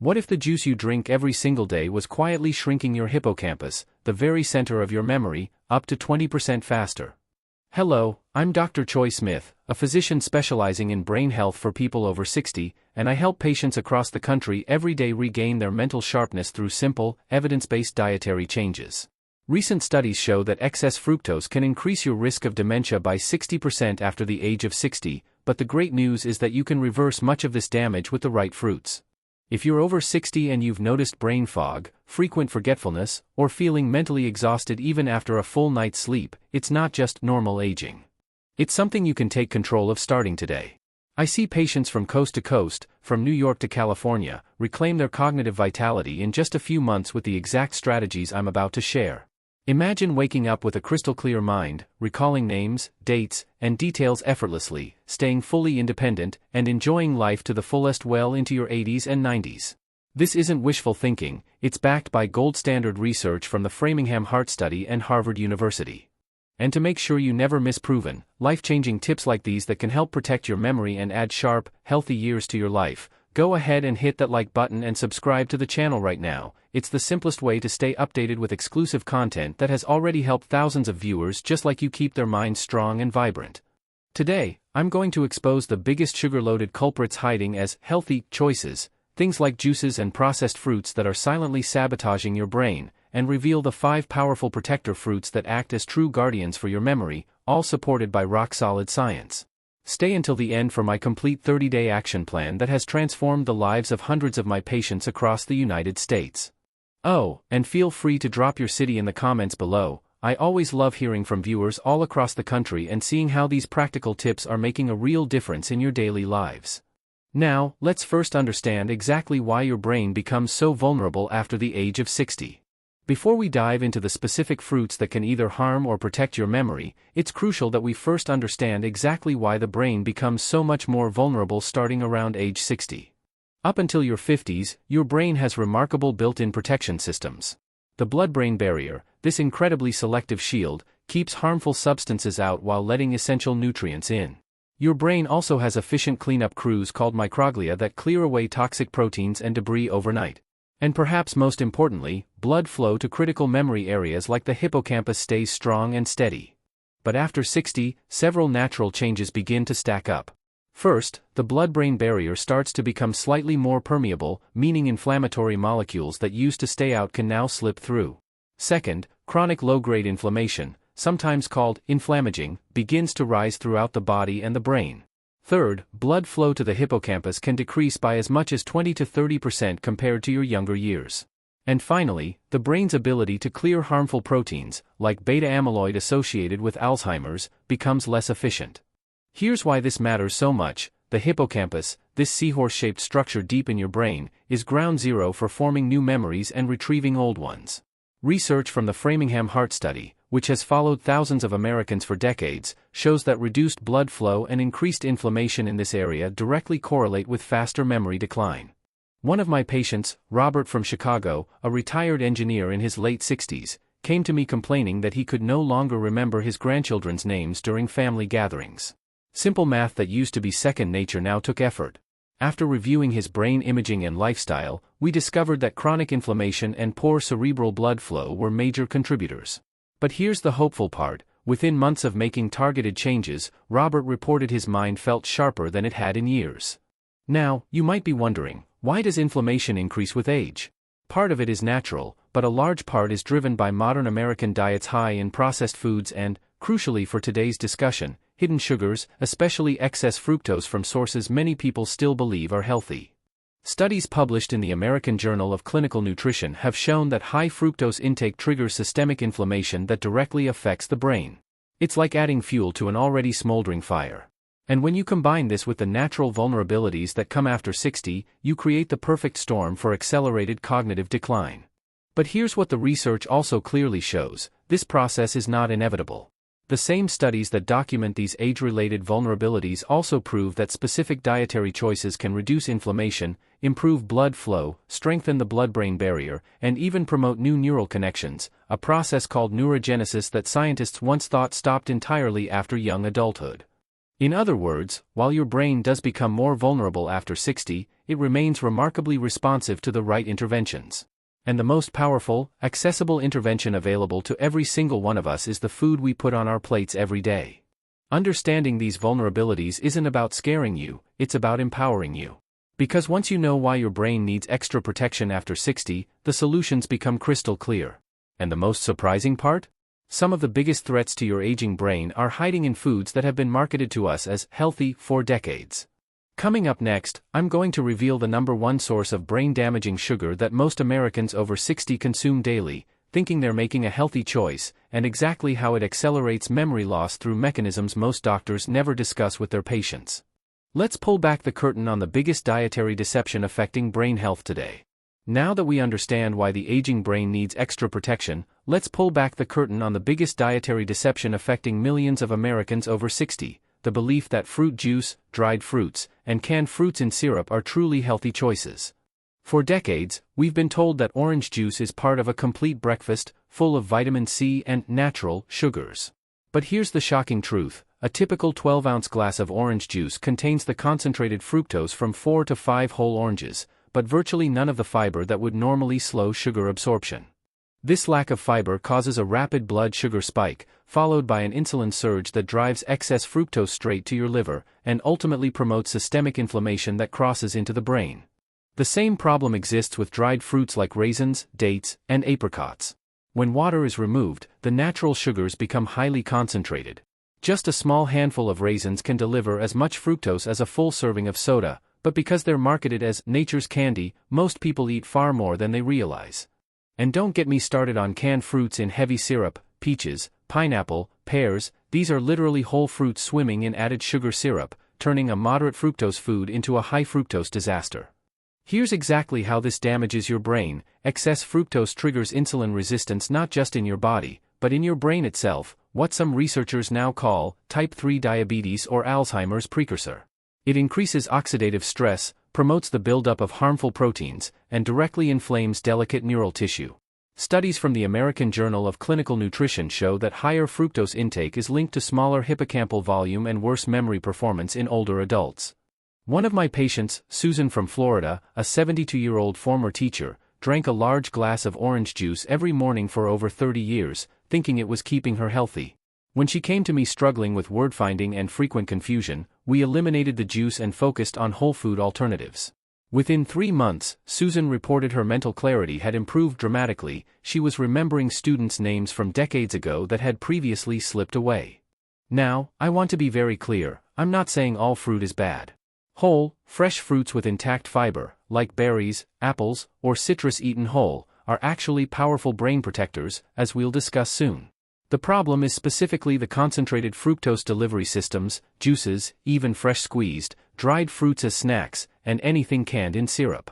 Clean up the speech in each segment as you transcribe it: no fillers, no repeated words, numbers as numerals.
What if the juice you drink every single day was quietly shrinking your hippocampus, the very center of your memory, up to 20% faster? Hello, I'm Dr. Choi Smith, a physician specializing in brain health for people over 60, and I help patients across the country every day regain their mental sharpness through simple, evidence-based dietary changes. Recent studies show that excess fructose can increase your risk of dementia by 60% after the age of 60, but the great news is that you can reverse much of this damage with the right fruits. If you're over 60 and you've noticed brain fog, frequent forgetfulness, or feeling mentally exhausted even after a full night's sleep, it's not just normal aging. It's something you can take control of starting today. I see patients from coast to coast, from New York to California, reclaim their cognitive vitality in just a few months with the exact strategies I'm about to share. Imagine waking up with a crystal-clear mind, recalling names, dates, and details effortlessly, staying fully independent, and enjoying life to the fullest well into your 80s and 90s. This isn't wishful thinking, it's backed by gold-standard research from the Framingham Heart Study and Harvard University. And to make sure you never miss proven, life-changing tips like these that can help protect your memory and add sharp, healthy years to your life, go ahead and hit that like button and subscribe to the channel right now. It's the simplest way to stay updated with exclusive content that has already helped thousands of viewers just like you keep their minds strong and vibrant. Today, I'm going to expose the biggest sugar-loaded culprits hiding as healthy choices, things like juices and processed fruits that are silently sabotaging your brain, and reveal the 5 powerful protector fruits that act as true guardians for your memory, all supported by rock-solid science. Stay until the end for my complete 30-day action plan that has transformed the lives of hundreds of my patients across the United States. Oh, and feel free to drop your city in the comments below. I always love hearing from viewers all across the country and seeing how these practical tips are making a real difference in your daily lives. Now, let's first understand exactly why your brain becomes so vulnerable after the age of 60. Before we dive into the specific fruits that can either harm or protect your memory, it's crucial that we first understand exactly why the brain becomes so much more vulnerable starting around age 60. Up until your 50s, your brain has remarkable built-in protection systems. The blood-brain barrier, this incredibly selective shield, keeps harmful substances out while letting essential nutrients in. Your brain also has efficient cleanup crews called microglia that clear away toxic proteins and debris overnight. And perhaps most importantly, blood flow to critical memory areas like the hippocampus stays strong and steady. But after 60, several natural changes begin to stack up. First, the blood-brain barrier starts to become slightly more permeable, meaning inflammatory molecules that used to stay out can now slip through. Second, chronic low-grade inflammation, sometimes called inflammaging, begins to rise throughout the body and the brain. Third, blood flow to the hippocampus can decrease by as much as 20 to 30% compared to your younger years. And finally, the brain's ability to clear harmful proteins, like beta-amyloid associated with Alzheimer's, becomes less efficient. Here's why this matters so much. The hippocampus, this seahorse-shaped structure deep in your brain, is ground zero for forming new memories and retrieving old ones. Research from the Framingham Heart Study, which has followed thousands of Americans for decades, shows that reduced blood flow and increased inflammation in this area directly correlate with faster memory decline. One of my patients, Robert from Chicago, a retired engineer in his late 60s, came to me complaining that he could no longer remember his grandchildren's names during family gatherings. Simple math that used to be second nature now took effort. After reviewing his brain imaging and lifestyle, we discovered that chronic inflammation and poor cerebral blood flow were major contributors. But here's the hopeful part. Within months of making targeted changes, Robert reported his mind felt sharper than it had in years. Now, you might be wondering, why does inflammation increase with age? Part of it is natural, but a large part is driven by modern American diets high in processed foods and, crucially for today's discussion, hidden sugars, especially excess fructose from sources many people still believe are healthy. Studies published in the American Journal of Clinical Nutrition have shown that high fructose intake triggers systemic inflammation that directly affects the brain. It's like adding fuel to an already smoldering fire. And when you combine this with the natural vulnerabilities that come after 60, you create the perfect storm for accelerated cognitive decline. But here's what the research also clearly shows: this process is not inevitable. The same studies that document these age-related vulnerabilities also prove that specific dietary choices can reduce inflammation, improve blood flow, strengthen the blood-brain barrier, and even promote new neural connections, a process called neurogenesis that scientists once thought stopped entirely after young adulthood. In other words, while your brain does become more vulnerable after 60, it remains remarkably responsive to the right interventions. And the most powerful, accessible intervention available to every single one of us is the food we put on our plates every day. Understanding these vulnerabilities isn't about scaring you, it's about empowering you. Because once you know why your brain needs extra protection after 60, the solutions become crystal clear. And the most surprising part? Some of the biggest threats to your aging brain are hiding in foods that have been marketed to us as healthy for decades. Coming up next, I'm going to reveal the #1 source of brain-damaging sugar that most Americans over 60 consume daily, thinking they're making a healthy choice, and exactly how it accelerates memory loss through mechanisms most doctors never discuss with their patients. Let's pull back the curtain on the biggest dietary deception affecting brain health today. Now that we understand why the aging brain needs extra protection, let's pull back the curtain on the biggest dietary deception affecting millions of Americans over 60. The belief that fruit juice, dried fruits, and canned fruits in syrup are truly healthy choices. For decades, we've been told that orange juice is part of a complete breakfast, full of vitamin C and natural sugars. But here's the shocking truth: a typical 12-ounce glass of orange juice contains the concentrated fructose from 4 to 5 whole oranges, but virtually none of the fiber that would normally slow sugar absorption. This lack of fiber causes a rapid blood sugar spike, followed by an insulin surge that drives excess fructose straight to your liver, and ultimately promotes systemic inflammation that crosses into the brain. The same problem exists with dried fruits like raisins, dates, and apricots. When water is removed, the natural sugars become highly concentrated. Just a small handful of raisins can deliver as much fructose as a full serving of soda, but because they're marketed as nature's candy, most people eat far more than they realize. And don't get me started on canned fruits in heavy syrup: peaches, pineapple, pears. These are literally whole fruits swimming in added sugar syrup, turning a moderate fructose food into a high fructose disaster. Here's exactly how this damages your brain. Excess fructose triggers insulin resistance not just in your body, but in your brain itself, what some researchers now call type 3 diabetes or Alzheimer's precursor. It increases oxidative stress, promotes the buildup of harmful proteins, and directly inflames delicate neural tissue. Studies from the American Journal of Clinical Nutrition show that higher fructose intake is linked to smaller hippocampal volume and worse memory performance in older adults. One of my patients, Susan from Florida, a 72-year-old former teacher, drank a large glass of orange juice every morning for over 30 years, thinking it was keeping her healthy. When she came to me struggling with word finding and frequent confusion, we eliminated the juice and focused on whole food alternatives. Within 3 months, Susan reported her mental clarity had improved dramatically. She was remembering students' names from decades ago that had previously slipped away. Now, I want to be very clear: I'm not saying all fruit is bad. Whole, fresh fruits with intact fiber, like berries, apples, or citrus eaten whole, are actually powerful brain protectors, as we'll discuss soon. The problem is specifically the concentrated fructose delivery systems, juices, even fresh squeezed, dried fruits as snacks, and anything canned in syrup.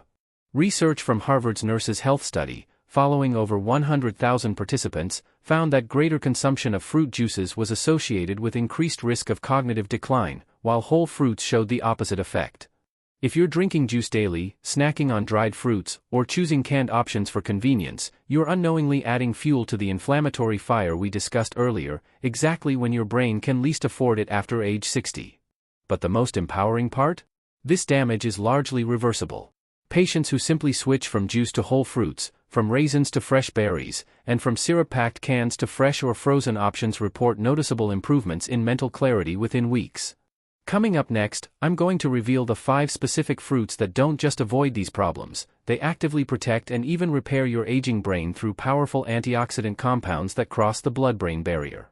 Research from Harvard's Nurses' Health Study, following over 100,000 participants, found that greater consumption of fruit juices was associated with increased risk of cognitive decline, while whole fruits showed the opposite effect. If you're drinking juice daily, snacking on dried fruits, or choosing canned options for convenience, you're unknowingly adding fuel to the inflammatory fire we discussed earlier, exactly when your brain can least afford it after age 60. But the most empowering part? This damage is largely reversible. Patients who simply switch from juice to whole fruits, from raisins to fresh berries, and from syrup-packed cans to fresh or frozen options report noticeable improvements in mental clarity within weeks. Coming up next, I'm going to reveal the 5 specific fruits that don't just avoid these problems, they actively protect and even repair your aging brain through powerful antioxidant compounds that cross the blood-brain barrier.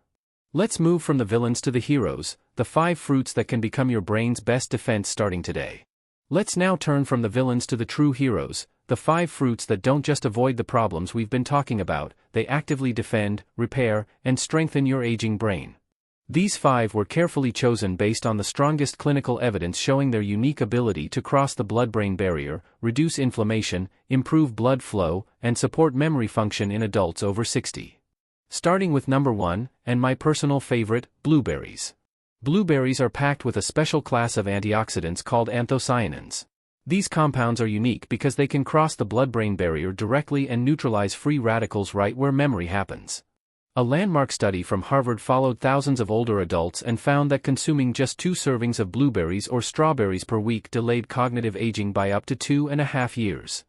Let's move from the villains to the heroes, the 5 fruits that can become your brain's best defense starting today. Let's now turn from the villains to the true heroes, the 5 fruits that don't just avoid the problems we've been talking about, they actively defend, repair, and strengthen your aging brain. These 5 were carefully chosen based on the strongest clinical evidence showing their unique ability to cross the blood-brain barrier, reduce inflammation, improve blood flow, and support memory function in adults over 60. Starting with number 1, and my personal favorite, blueberries. Blueberries are packed with a special class of antioxidants called anthocyanins. These compounds are unique because they can cross the blood-brain barrier directly and neutralize free radicals right where memory happens. A landmark study from Harvard followed thousands of older adults and found that consuming just 2 servings of blueberries or strawberries per week delayed cognitive aging by up to 2.5 years.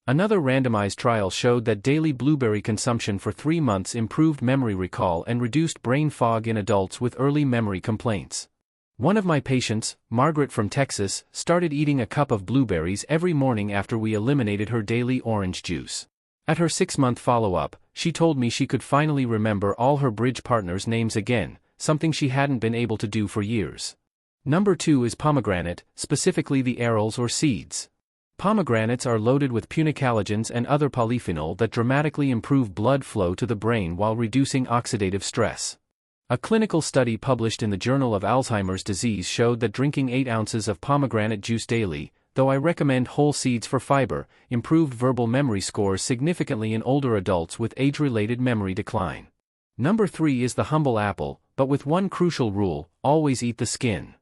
Another randomized trial showed that daily blueberry consumption for 3 months improved memory recall and reduced brain fog in adults with early memory complaints. One of my patients, Margaret from Texas, started eating a cup of blueberries every morning after we eliminated her daily orange juice. At her 6-month follow-up, she told me she could finally remember all her bridge partners' names again, something she hadn't been able to do for years. Number 2 is pomegranate, specifically the arils or seeds. Pomegranates are loaded with punicalagins and other polyphenol that dramatically improve blood flow to the brain while reducing oxidative stress. A clinical study published in the Journal of Alzheimer's Disease showed that drinking 8 ounces of pomegranate juice daily, though I recommend whole seeds for fiber, improved verbal memory scores significantly in older adults with age-related memory decline. Number 3 is the humble apple, but with one crucial rule: always eat the skin.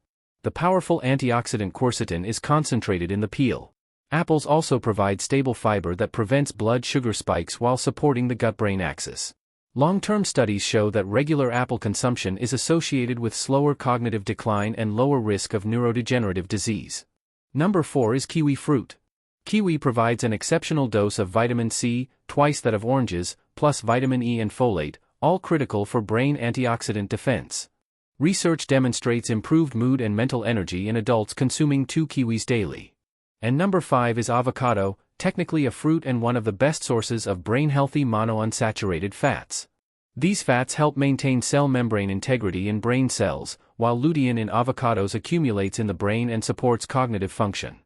The powerful antioxidant quercetin is concentrated in the peel. Apples also provide stable fiber that prevents blood sugar spikes while supporting the gut-brain axis. Long-term studies show that regular apple consumption is associated with slower cognitive decline and lower risk of neurodegenerative disease. Number 4 is kiwi fruit. Kiwi provides an exceptional dose of vitamin C, twice that of oranges, plus vitamin E and folate, all critical for brain antioxidant defense. Research demonstrates improved mood and mental energy in adults consuming 2 kiwis daily. And number 5 is avocado, technically a fruit and one of the best sources of brain-healthy monounsaturated fats. These fats help maintain cell membrane integrity in brain cells, while lutein in avocados accumulates in the brain and supports cognitive function.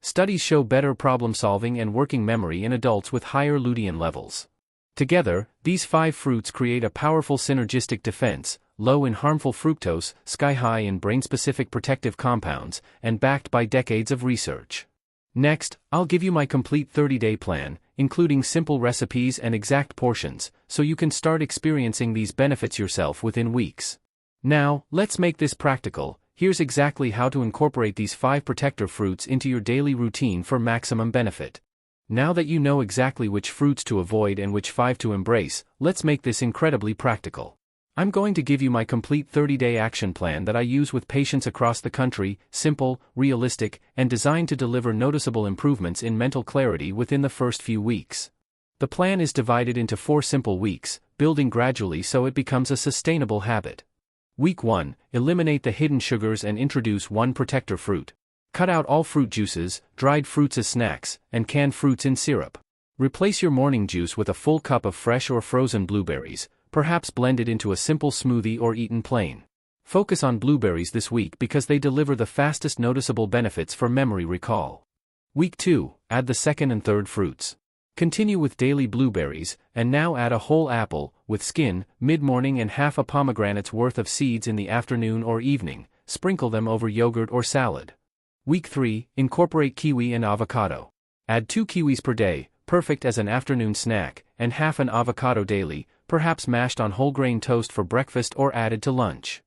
Studies show better problem-solving and working memory in adults with higher lutein levels. Together, these 5 fruits create a powerful synergistic defense, low in harmful fructose, sky-high in brain-specific protective compounds, and backed by decades of research. Next, I'll give you my complete 30-day plan, including simple recipes and exact portions, so you can start experiencing these benefits yourself within weeks. Now, let's make this practical. Here's exactly how to incorporate these 5 protector fruits into your daily routine for maximum benefit. Now that you know exactly which fruits to avoid and which 5 to embrace, let's make this incredibly practical. I'm going to give you my complete 30-day action plan that I use with patients across the country, simple, realistic, and designed to deliver noticeable improvements in mental clarity within the first few weeks. The plan is divided into 4 simple weeks, building gradually so it becomes a sustainable habit. Week 1, eliminate the hidden sugars and introduce 1 protector fruit. Cut out all fruit juices, dried fruits as snacks, and canned fruits in syrup. Replace your morning juice with a full cup of fresh or frozen blueberries, perhaps blended into a simple smoothie or eaten plain. Focus on blueberries this week because they deliver the fastest noticeable benefits for memory recall. Week 2, add the 2nd and 3rd fruits. Continue with daily blueberries, and now add a whole apple, with skin, mid-morning and half a pomegranate's worth of seeds in the afternoon or evening. Sprinkle them over yogurt or salad. Week 3, incorporate kiwi and avocado. Add 2 kiwis per day, perfect as an afternoon snack, and half an avocado daily, perhaps mashed on whole grain toast for breakfast or added to lunch.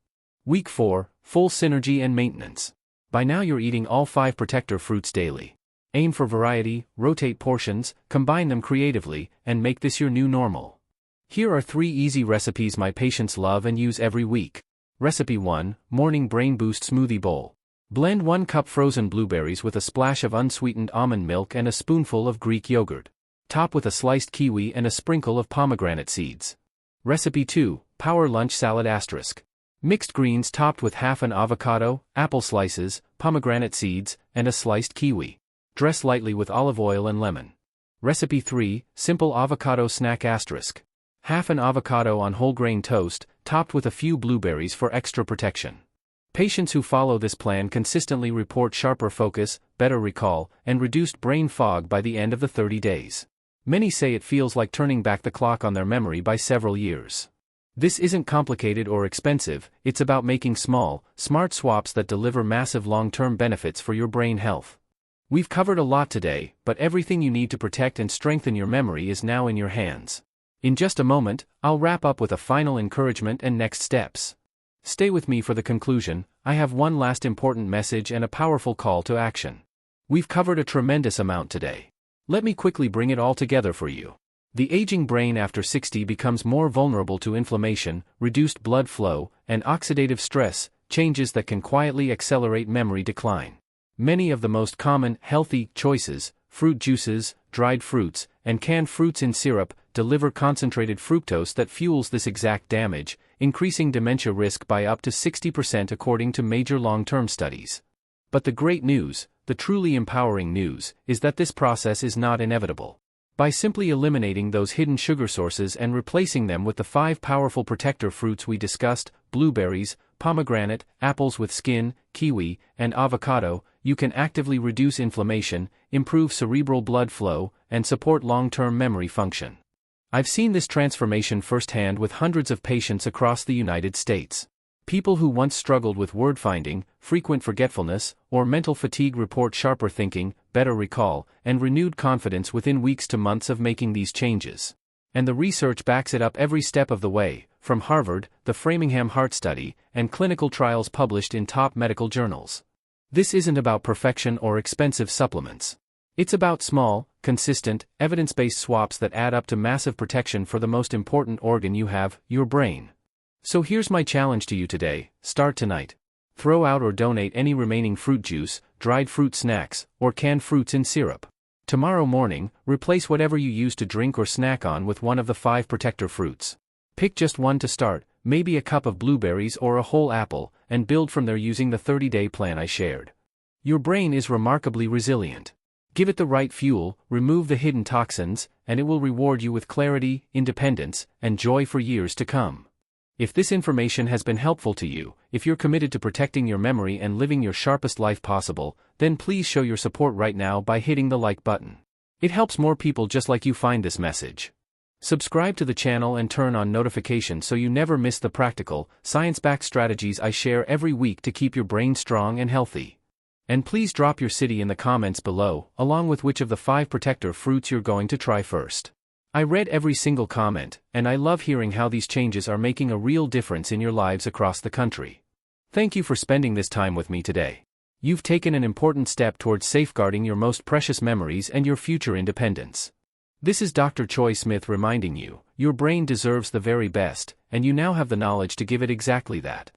Week 4, full synergy and maintenance. By now you're eating all 5 protector fruits daily. Aim for variety, rotate portions, combine them creatively, and make this your new normal. Here are 3 easy recipes my patients love and use every week. Recipe 1, Morning Brain Boost Smoothie Bowl. Blend 1 cup frozen blueberries with a splash of unsweetened almond milk and a spoonful of Greek yogurt. Top with a sliced kiwi and a sprinkle of pomegranate seeds. Recipe 2, Power Lunch Salad *. Mixed greens topped with half an avocado, apple slices, pomegranate seeds, and a sliced kiwi. Dress lightly with olive oil and lemon. Recipe 3, Simple Avocado Snack *. Half an avocado on whole grain toast, topped with a few blueberries for extra protection. Patients who follow this plan consistently report sharper focus, better recall, and reduced brain fog by the end of the 30 days. Many say it feels like turning back the clock on their memory by several years. This isn't complicated or expensive, it's about making small, smart swaps that deliver massive long-term benefits for your brain health. We've covered a lot today, but everything you need to protect and strengthen your memory is now in your hands. In just a moment, I'll wrap up with a final encouragement and next steps. Stay with me for the conclusion. I have one last important message and a powerful call to action. We've covered a tremendous amount today. Let me quickly bring it all together for you. The aging brain after 60 becomes more vulnerable to inflammation, reduced blood flow, and oxidative stress, changes that can quietly accelerate memory decline. Many of the most common, healthy choices, fruit juices, dried fruits, and canned fruits in syrup, deliver concentrated fructose that fuels this exact damage, increasing dementia risk by up to 60% according to major long-term studies. But the great news, the truly empowering news, is that this process is not inevitable. By simply eliminating those hidden sugar sources and replacing them with the 5 powerful protector fruits we discussed, blueberries, pomegranate, apples with skin, kiwi, and avocado, you can actively reduce inflammation, improve cerebral blood flow, and support long-term memory function. I've seen this transformation firsthand with hundreds of patients across the United States. People who once struggled with word finding, frequent forgetfulness, or mental fatigue report sharper thinking, better recall, and renewed confidence within weeks to months of making these changes. And the research backs it up every step of the way, from Harvard, the Framingham Heart Study, and clinical trials published in top medical journals. This isn't about perfection or expensive supplements. It's about small, consistent, evidence-based swaps that add up to massive protection for the most important organ you have, your brain. So here's my challenge to you today: start tonight. Throw out or donate any remaining fruit juice, dried fruit snacks, or canned fruits in syrup. Tomorrow morning, replace whatever you use to drink or snack on with one of the 5 protector fruits. Pick just one to start, maybe a cup of blueberries or a whole apple, and build from there using the 30-day plan I shared. Your brain is remarkably resilient. Give it the right fuel, remove the hidden toxins, and it will reward you with clarity, independence, and joy for years to come. If this information has been helpful to you, if you're committed to protecting your memory and living your sharpest life possible, then please show your support right now by hitting the like button. It helps more people just like you find this message. Subscribe to the channel and turn on notifications so you never miss the practical, science-backed strategies I share every week to keep your brain strong and healthy. And please drop your city in the comments below, along with which of the 5 protector fruits you're going to try first. I read every single comment, and I love hearing how these changes are making a real difference in your lives across the country. Thank you for spending this time with me today. You've taken an important step towards safeguarding your most precious memories and your future independence. This is Dr. Choi Smith reminding you, your brain deserves the very best, and you now have the knowledge to give it exactly that.